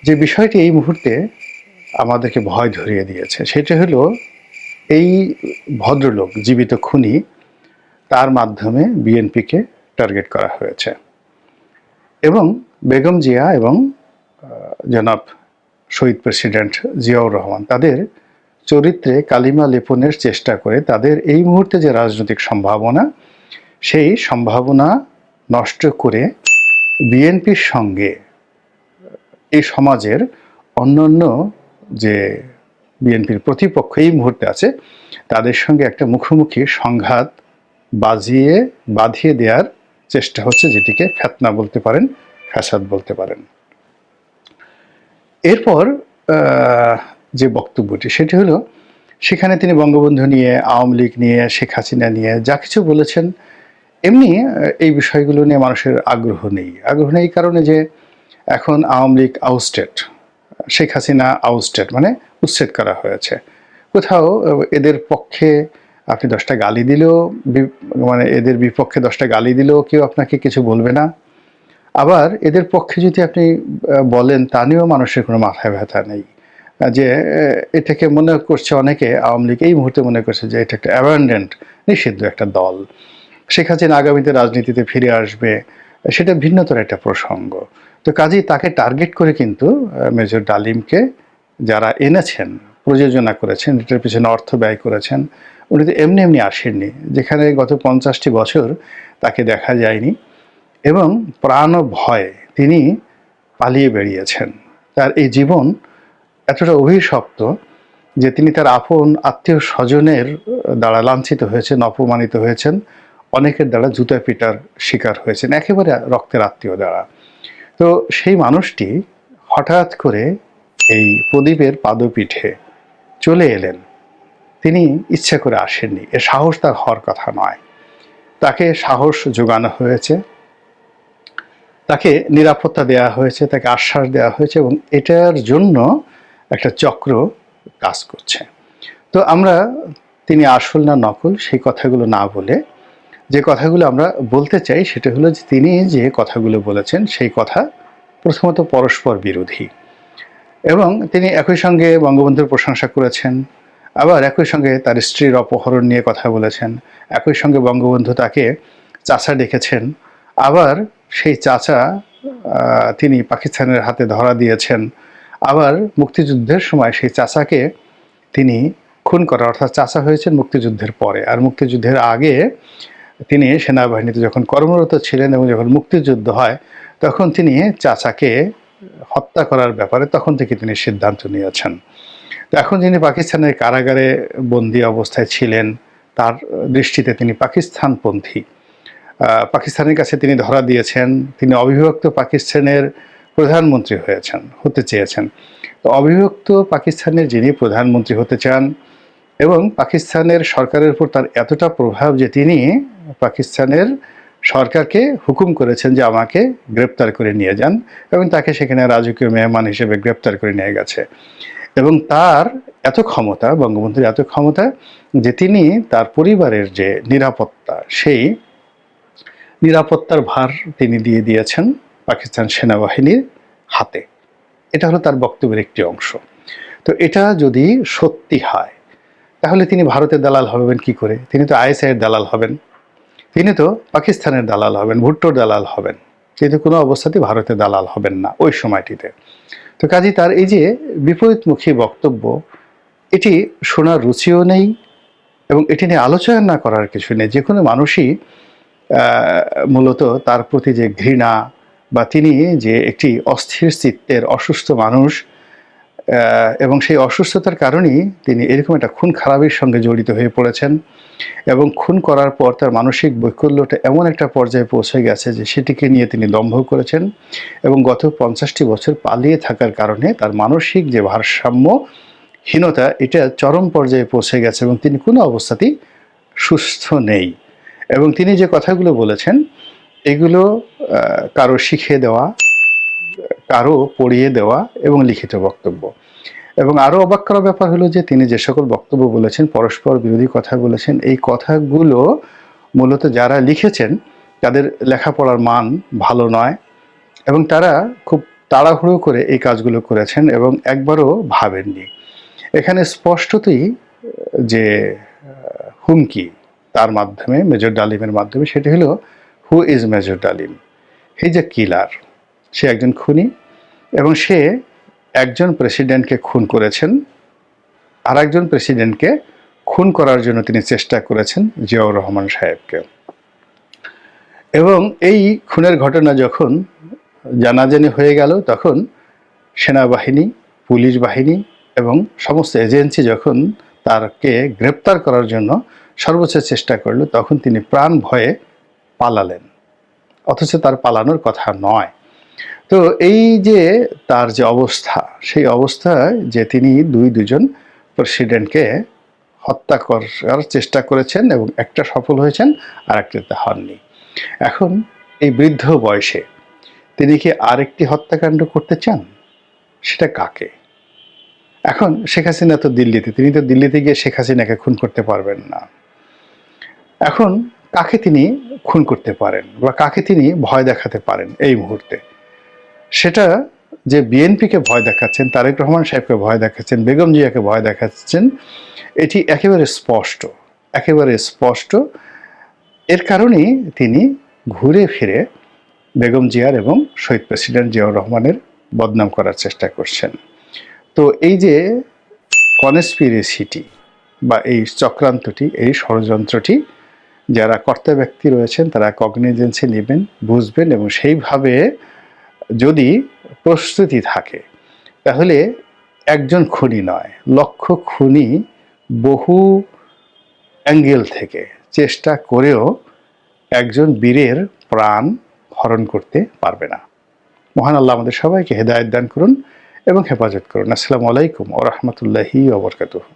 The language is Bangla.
যে বিষয়টি এই মুহূর্তে আমাদেরকে ভয় ধরিয়ে দিয়েছে সেটা হলো এই ভদ্রলোক জীবিত খুনি, তার মাধ্যমে বিএনপিকে টার্গেট করা হয়েছে এবং বেগম জিয়া এবং জনাব শহীদ প্রেসিডেন্ট জিয়াউর রহমান তাদের চরিত্রে কালিমা লেপনের চেষ্টা করে তাদের এই মুহূর্তে যে রাজনৈতিক সম্ভাবনা, সেই সম্ভাবনা নষ্ট করে বিএনপির সঙ্গে এই সমাজের অন্যান্য যে বিএনপির প্রতিপক্ষ এই মুহূর্তে আছে তাদের সঙ্গে একটা মুখোমুখি সংঘাত বাঁধিয়ে দেওয়ার চেষ্টা হচ্ছে, যেটিকে ফেতনা বলতে পারেন, ফ্যাসাদ বলতে পারেন। এরপর যে বক্তব্যটি সেটি হলো, সেখানে তিনি বঙ্গবন্ধু নিয়ে, আওয়ামী লীগ নিয়ে, শেখ হাসিনা নিয়ে যা কিছু বলেছেন, এমনি এই বিষয়গুলো নিয়ে মানুষের আগ্রহ নেই। আগ্রহ নেই কারণে যে এখন আওয়ামী লীগ আউস্টেড, শেখ হাসিনা আউস্টেড, মানে উচ্ছেদ করা হয়েছে। কোথাও এদের পক্ষে আপনি 10টা গালি দিলেও, মানে এদের বিপক্ষে 10টা গালি দিলেও কেউ আপনাকে কিছু বলবে না। আবার এদের পক্ষে যদি আপনি বলেন তা নিয়েও মানুষের কোনো মাথায় ব্যথা নেই। যে এটাকে মনে করছে অনেকে, আওয়ামী লীগ এই মুহূর্তে মনে করছে যে এটা একটা অ্যাবান্ডেন্ট, নিষিদ্ধ একটা দল, শেখ হাসিনা আগামীতে রাজনীতিতে ফিরে আসবে, সেটা ভিন্নতর একটা প্রসঙ্গ। তো কাজেই তাকে টার্গেট করে কিন্তু মেজর ডালিমকে যারা এনেছেন, প্রযোজনা করেছেন, এটার পিছনে অর্থ ব্যয় করেছেন, উনি তো এমনি এমনি আসেননি। যেখানে গত 50টি বছর তাকে দেখা যায়নি এবং প্রাণ ভয়ে তিনি পালিয়ে বেরিয়েছেন। তার এই জীবন এতটা অভিশপ্ত যে তিনি তার আপন আত্মীয় স্বজনের দ্বারা লাঞ্ছিত হয়েছেন, অপমানিত হয়েছেন, অনেকের দ্বারা জুতা পিটার শিকার হয়েছেন, একেবারে রক্তের আত্মীয় দ্বারা। তো সেই মানুষটি হঠাৎ করে এই প্রদীপের পাদপীঠে চলে এলেন। তিনি ইচ্ছা করে আসেননি, এ সাহস তার হওয়ার কথা নয়। তাকে সাহস যোগানো হয়েছে, তাকে নিরাপত্তা দেওয়া হয়েছে, তাকে আশ্বাস দেওয়া হয়েছে এবং এটার জন্য একটা চক্র কাজ করছে। তো আমরা তিনি আসল না নকল সেই কথাগুলো না বলে যে কথাগুলো আমরা বলতে চাই সেটা হলো যে তিনি যে কথাগুলো বলেছেন সেই কথা প্রথমত পরস্পর বিরোধী এবং তিনি একই সঙ্গে বঙ্গবন্ধুর প্রশংসা করেছেন, আবার একই সঙ্গে তার স্ত্রীর অপহরণ নিয়ে কথা বলেছেন, একই সঙ্গে বঙ্গবন্ধু তাকে চাচা ডেকেছেন, আবার সেই চাচা তিনি পাকিস্তানের হাতে ধরা দিয়েছেন, আবার মুক্তিযুদ্ধের সময় সেই চাচাকে তিনি খুন করা, অর্থাৎ চাচা হয়েছেন মুক্তিযুদ্ধের পরে, আর মুক্তিযুদ্ধের আগে তিনি সেনাবাহিনীতে যখন কর্মরত ছিলেন এবং যখন মুক্তিযুদ্ধ হয় তখন তিনি চাচাকে হত্যা করার ব্যাপারে তখন থেকে তিনি সিদ্ধান্ত নিয়েছেন। তো এখন যিনি পাকিস্তানের কারাগারে বন্দী অবস্থায় ছিলেন তার দৃষ্টিতে তিনি পাকিস্তানপন্থী, পাকিস্তানের কাছে তিনি ধরা দিয়েছেন, তিনি অবিভক্ত পাকিস্তানের প্রধানমন্ত্রী হতে চেয়েছেন। তো অবিভক্ত পাকিস্তানের যিনি প্রধানমন্ত্রী হতে চান এবং পাকিস্তানের সরকারের উপর তার এতটা প্রভাব যে তিনি পাকিস্তানের সরকারকে হুকুম করেছেন যে আমাকে গ্রেপ্তার করে নিয়ে যান এবং তাকে সেখানে রাজকীয় মেহমান হিসেবে গ্রেপ্তার করে নিয়ে গেছে। এবং তার এত ক্ষমতা, বঙ্গবন্ধুর এত ক্ষমতা যে তিনি তার পরিবারের যে নিরাপত্তা, সেই নিরাপত্তার ভার তিনি দিয়ে দিয়েছেন পাকিস্তান সেনাবাহিনীর হাতে। এটা হলো তার বক্তব্যের একটি অংশ। তো এটা যদি সত্যি হয় তাহলে তিনি ভারতের দালাল হবেন কি করে? তিনি তো আইএসআইয়ের দালাল হবেন, তিনি তো পাকিস্তানের দালাল হবেন, ভুট্টোর দালাল হবেন, কিন্তু কোনো অবস্থাতেই ভারতের দালাল হবেন না ওই সময়টিতে। তো কাজেই তার এই যে বিপরীতমুখী বক্তব্য, এটি শোনার রুচিও নেই এবং এটি নিয়ে আলোচনা না করার কিছু নেই। যে কোনো মানুষই মূলত তার প্রতি যে ঘৃণা বা তিনি যে একটি অস্থির চিত্তের অসুস্থ মানুষ এবং সেই অসুস্থতার কারণেই তিনি এরকম একটা খুন খারাপের সঙ্গে জড়িত হয়ে পড়েছেন এবং খুন করার পর তার মানসিক বৈকল্যটা এমন একটা পর্যায়ে পৌঁছে গেছে যে সেটিকে নিয়ে তিনি দম্ভ করেছেন এবং গত 50টি বছর পালিয়ে থাকার কারণে তার মানসিক যে ভারসাম্যহীনতা এটা চরম পর্যায়ে পৌঁছে গেছে এবং তিনি কোনো অবস্থাতেই সুস্থ নেই। এবং তিনি যে কথাগুলো বলেছেন এগুলো কারো শিখিয়ে দেওয়া, কারো পড়িয়ে দেওয়া এবং লিখিত বক্তব্য। এবং আরও অবাক করার ব্যাপার হলো যে তিনি যে সকল বক্তব্য বলেছেন, পরস্পর বিরোধী কথা বলেছেন, এই কথাগুলো মূলত যারা লিখেছেন তাদের লেখাপড়ার মান ভালো নয় এবং তারা খুব তাড়াহুড়ো করে এই কাজগুলো করেছেন এবং একবারও ভাবেননি। এখানে স্পষ্টতই যে হুমকি তার মাধ্যমে, মেজর ডালিমের মাধ্যমে, সেটি হলো হু ইজ মেজর ডালিম? হি ইজ এ কিলার। সে একজন খুনি এবং সে একজন প্রেসিডেন্টকে খুন করেছেন, আর একজন প্রেসিডেন্টকে খুন করার জন্য তিনি চেষ্টা করেছেন, জিয়াউর রহমান সাহেবকে। এবং এই খুনের ঘটনা যখন জানাজানি হয়ে গেল, তখন সেনাবাহিনী, পুলিশ বাহিনী এবং সমস্ত এজেন্সি যখন তাকে গ্রেপ্তার করার জন্য সর্বোচ্চ চেষ্টা করল, তখন তিনি প্রাণ ভয়ে পালালেন, অথচ তার পালানোর কথা নয়। তো এই যে তার যে অবস্থা, সেই অবস্থায় যে তিনি দুজন প্রেসিডেন্টকে হত্যা করার চেষ্টা করেছেন এবং একটা সফল হয়েছেন আর একটাতে হননি। এখন এই বৃদ্ধ বয়সে তিনি কি আরেকটি হত্যাকাণ্ড করতে চান? সেটা কাকে? এখন শেখ হাসিনা তো দিল্লিতে, তিনি তো দিল্লিতে গিয়ে শেখ হাসিনাকে খুন করতে পারবেন না। এখন কাকে তিনি খুন করতে পারেন বা কাকে তিনি ভয় দেখাতে পারেন এই মুহূর্তে? সেটা যে বিএনপিকে ভয় দেখাচ্ছেন, তারেক রহমান সাহেবকে ভয় দেখাচ্ছেন, বেগম জিয়াকে ভয় দেখাচ্ছেন, এটি একেবারে স্পষ্ট, একেবারে স্পষ্ট। এর কারণেই তিনি ঘুরে ফিরে বেগম জিয়ার এবং শহীদ প্রেসিডেন্ট জিয়াউর রহমানের বদনাম করার চেষ্টা করছেন। তো এই যে কনস্পিরেসিটি বা এই চক্রান্তটি, এই ষড়যন্ত্রটি যারা কর্তা ব্যক্তি রয়েছেন তারা কগনিজেন্সে নেবেন, বুঝবেন এবং সেইভাবে যদি প্রস্তুতি থাকে, তাহলে একজন খুনি নয়, লক্ষ খুনি বহু অ্যাঙ্গেল থেকে চেষ্টা করেও একজন বীরের প্রাণ হরণ করতে পারবে না। মহান আল্লাহ আমাদের সবাইকে হেদায়েত দান করুন এবং হেফাজত করুন। আসসালামু আলাইকুম ওয়া রাহমাতুল্লাহি ওয়া বারাকাতুহু।